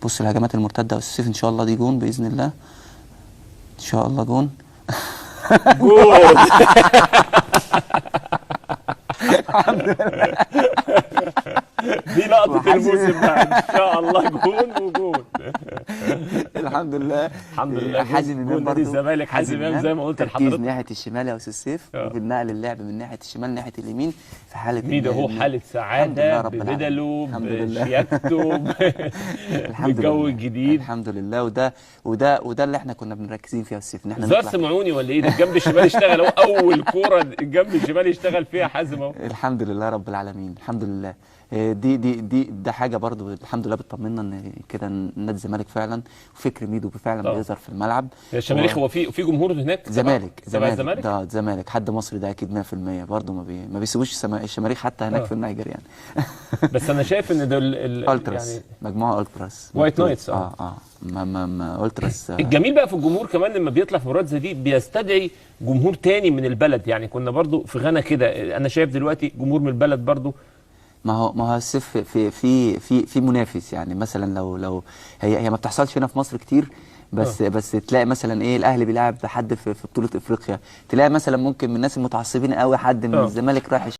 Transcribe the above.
بص الهجمات المرتده والسيف ان شاء الله دي جون باذن الله، ان شاء الله جون. جول. دي لقطة الموسم بقى ان شاء الله، جون وجون. الحمد لله. الحمد لله. حازم امام جول نادي برضه، الزمالك، حازم امام زي ما قلت تركيز لحضرتك. ناحيه الشمال يا استاذ سيف، وبالنقل اللعب من ناحيه الشمال ناحيه اليمين في حاله ميدو هو حالة سعادة ببدله بشياكته بالجو الجديد. الحمد لله. وده اللي احنا كنا بنركزين فيها السيف، ان احنا زار سمعوني ولا ايه؟ ده الجنب الشمال اشتغل اهو، اول كوره الجنب الشمال اشتغل فيها حازم اهو. الحمد لله رب العالمين، الحمد لله. ده حاجه برضو الحمد لله بتطمنا ان كده نادي الزمالك فعلا وفكر ميدو فعلا بيظهر في الملعب. الشماريخ هو في جمهور هناك؟ زمالك ده زمالك حد مصري ده اكيد 100% برضه ما بيسيبوش الشماريخ حتى هناك في النيجر يعني. بس انا شايف ان دول التراس يعني مجموعه التراس وايت نايتس. ما التراس. الجميل بقى في الجمهور كمان لما بيطلع في مباريات زي دي بيستدعي جمهور تاني من البلد، يعني كنا برضو في غانا كده، انا شايف دلوقتي جمهور من البلد برضو. ما هو السيف في منافس، يعني مثلا لو هي ما بتحصلش هنا في مصر كتير، بس تلاقي مثلا ايه الاهلي بيلعب حد في بطوله افريقيا، تلاقي مثلا ممكن من الناس المتعصبين قوي حد من الزمالك رايح